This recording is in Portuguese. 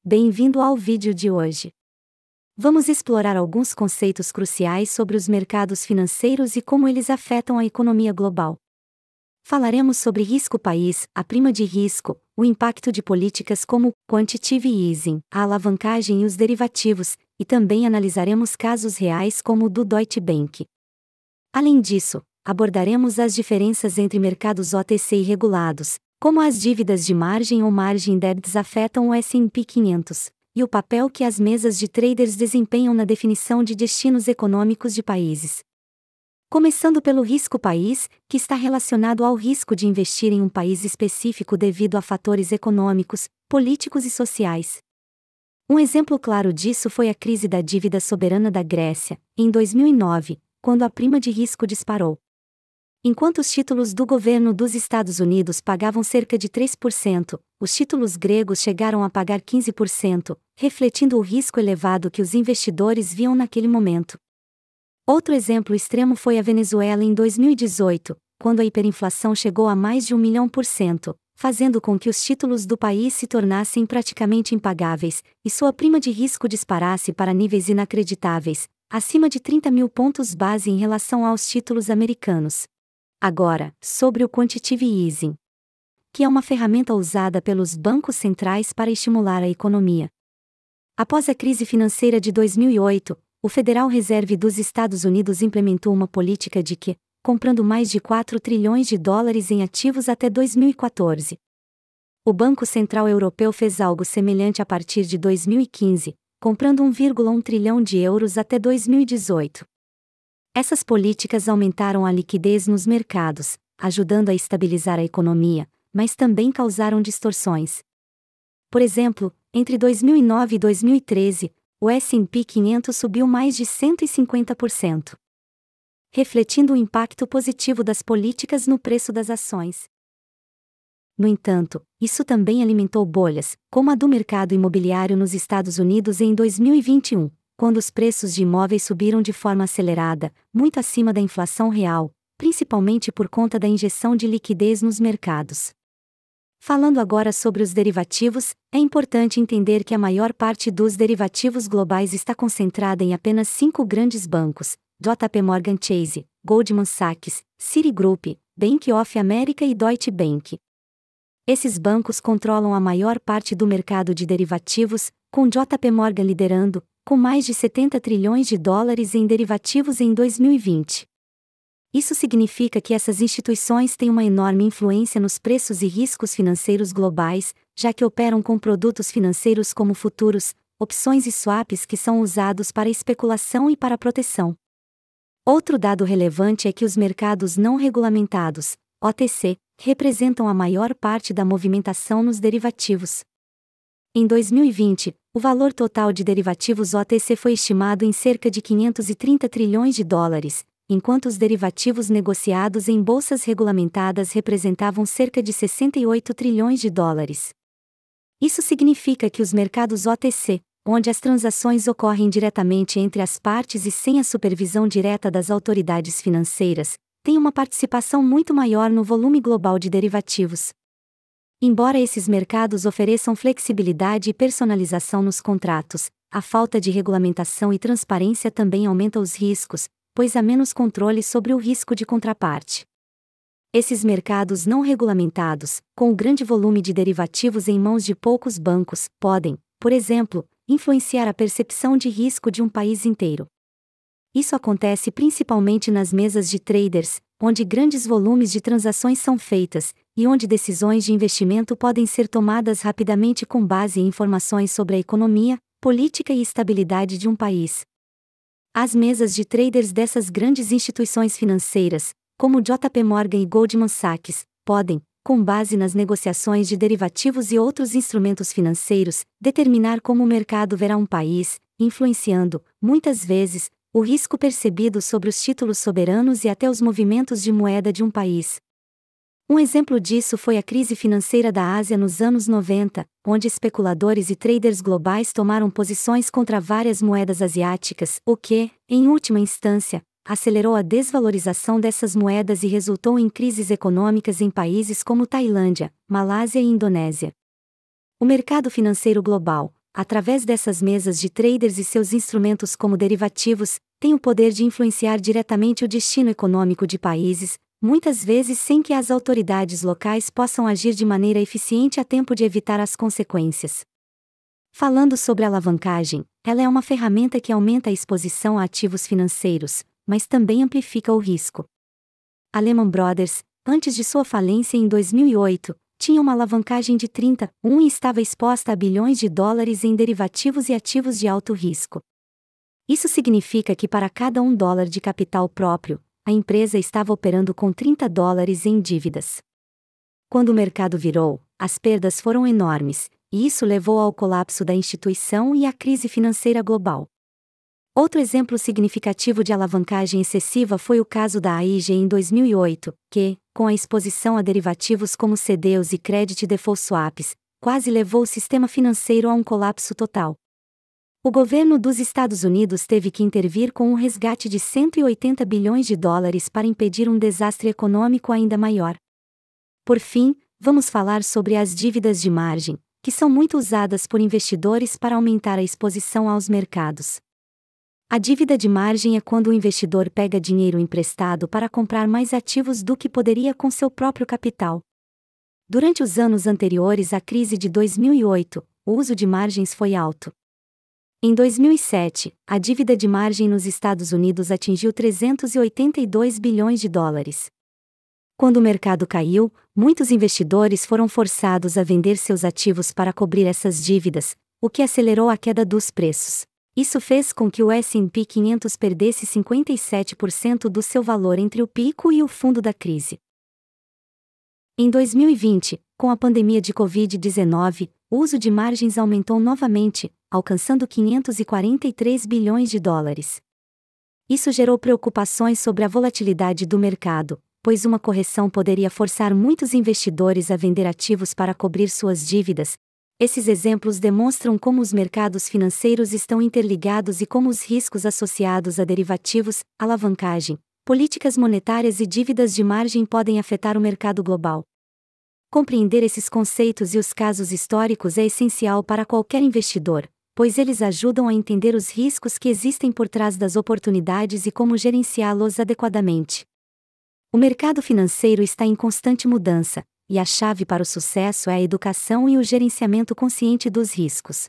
Bem-vindo ao vídeo de hoje. Vamos explorar alguns conceitos cruciais sobre os mercados financeiros e como eles afetam a economia global. Falaremos sobre risco país, a prima de risco, o impacto de políticas como quantitative easing, a alavancagem e os derivativos, e também analisaremos casos reais como o do Deutsche Bank. Além disso, abordaremos as diferenças entre mercados OTC e regulados, como as dívidas de margem ou margin debts afetam o S&P 500, e o papel que as mesas de traders desempenham na definição de destinos econômicos de países. Começando pelo risco país, que está relacionado ao risco de investir em um país específico devido a fatores econômicos, políticos e sociais. Um exemplo claro disso foi a crise da dívida soberana da Grécia, em 2009, quando a prima de risco disparou. Enquanto os títulos do governo dos Estados Unidos pagavam cerca de 3%, os títulos gregos chegaram a pagar 15%, refletindo o risco elevado que os investidores viam naquele momento. Outro exemplo extremo foi a Venezuela em 2018, quando a hiperinflação chegou a mais de 1.000.000%, fazendo com que os títulos do país se tornassem praticamente impagáveis, e sua prima de risco disparasse para níveis inacreditáveis, acima de 30.000 pontos base em relação aos títulos americanos. Agora, sobre o quantitative easing, que é uma ferramenta usada pelos bancos centrais para estimular a economia. Após a crise financeira de 2008, o Federal Reserve dos Estados Unidos implementou uma política de que, comprando mais de 4 trilhões de dólares em ativos até 2014. O Banco Central Europeu fez algo semelhante a partir de 2015, comprando 1,1 trilhão de euros até 2018. Essas políticas aumentaram a liquidez nos mercados, ajudando a estabilizar a economia, mas também causaram distorções. Por exemplo, entre 2009 e 2013, o S&P 500 subiu mais de 150%, refletindo o impacto positivo das políticas no preço das ações. No entanto, isso também alimentou bolhas, como a do mercado imobiliário nos Estados Unidos em 2021. Quando os preços de imóveis subiram de forma acelerada, muito acima da inflação real, principalmente por conta da injeção de liquidez nos mercados. Falando agora sobre os derivativos, é importante entender que a maior parte dos derivativos globais está concentrada em apenas 5 grandes bancos: JP Morgan Chase, Goldman Sachs, Citigroup, Bank of America e Deutsche Bank. Esses bancos controlam a maior parte do mercado de derivativos, com JP Morgan liderando, com mais de 70 trilhões de dólares em derivativos em 2020. Isso significa que essas instituições têm uma enorme influência nos preços e riscos financeiros globais, já que operam com produtos financeiros como futuros, opções e swaps que são usados para especulação e para proteção. Outro dado relevante é que os mercados não regulamentados, OTC, representam a maior parte da movimentação nos derivativos. Em 2020, o valor total de derivativos OTC foi estimado em cerca de 530 trilhões de dólares, enquanto os derivativos negociados em bolsas regulamentadas representavam cerca de 68 trilhões de dólares. Isso significa que os mercados OTC, onde as transações ocorrem diretamente entre as partes e sem a supervisão direta das autoridades financeiras, têm uma participação muito maior no volume global de derivativos. Embora esses mercados ofereçam flexibilidade e personalização nos contratos, a falta de regulamentação e transparência também aumenta os riscos, pois há menos controle sobre o risco de contraparte. Esses mercados não regulamentados, com o grande volume de derivativos em mãos de poucos bancos, podem, por exemplo, influenciar a percepção de risco de um país inteiro. Isso acontece principalmente nas mesas de traders, onde grandes volumes de transações são feitas, e onde decisões de investimento podem ser tomadas rapidamente com base em informações sobre a economia, política e estabilidade de um país. As mesas de traders dessas grandes instituições financeiras, como JP Morgan e Goldman Sachs, podem, com base nas negociações de derivativos e outros instrumentos financeiros, determinar como o mercado verá um país, influenciando, muitas vezes, o risco percebido sobre os títulos soberanos e até os movimentos de moeda de um país. Um exemplo disso foi a crise financeira da Ásia nos anos 90, onde especuladores e traders globais tomaram posições contra várias moedas asiáticas, o que, em última instância, acelerou a desvalorização dessas moedas e resultou em crises econômicas em países como Tailândia, Malásia e Indonésia. O mercado financeiro global, através dessas mesas de traders e seus instrumentos como derivativos, têm o poder de influenciar diretamente o destino econômico de países, muitas vezes sem que as autoridades locais possam agir de maneira eficiente a tempo de evitar as consequências. Falando sobre alavancagem, ela é uma ferramenta que aumenta a exposição a ativos financeiros, mas também amplifica o risco. A Lehman Brothers, antes de sua falência em 2008, tinha uma alavancagem de 31 e estava exposta a bilhões de dólares em derivativos e ativos de alto risco. Isso significa que para cada $1 de capital próprio, a empresa estava operando com $30 em dívidas. Quando o mercado virou, as perdas foram enormes, e isso levou ao colapso da instituição e à crise financeira global. Outro exemplo significativo de alavancagem excessiva foi o caso da AIG em 2008, que, com a exposição a derivativos como CDOs e Credit Default Swaps, quase levou o sistema financeiro a um colapso total. O governo dos Estados Unidos teve que intervir com um resgate de $180 bilhões para impedir um desastre econômico ainda maior. Por fim, vamos falar sobre as dívidas de margem, que são muito usadas por investidores para aumentar a exposição aos mercados. A dívida de margem é quando o investidor pega dinheiro emprestado para comprar mais ativos do que poderia com seu próprio capital. Durante os anos anteriores à crise de 2008, o uso de margens foi alto. Em 2007, a dívida de margem nos Estados Unidos atingiu $382 bilhões. Quando o mercado caiu, muitos investidores foram forçados a vender seus ativos para cobrir essas dívidas, o que acelerou a queda dos preços. Isso fez com que o S&P 500 perdesse 57% do seu valor entre o pico e o fundo da crise. Em 2020, com a pandemia de Covid-19, o uso de margens aumentou novamente, alcançando $543 bilhões. Isso gerou preocupações sobre a volatilidade do mercado, pois uma correção poderia forçar muitos investidores a vender ativos para cobrir suas dívidas. Esses exemplos demonstram como os mercados financeiros estão interligados e como os riscos associados a derivativos, alavancagem, políticas monetárias e dívidas de margem podem afetar o mercado global. Compreender esses conceitos e os casos históricos é essencial para qualquer investidor, pois eles ajudam a entender os riscos que existem por trás das oportunidades e como gerenciá-los adequadamente. O mercado financeiro está em constante mudança, e a chave para o sucesso é a educação e o gerenciamento consciente dos riscos.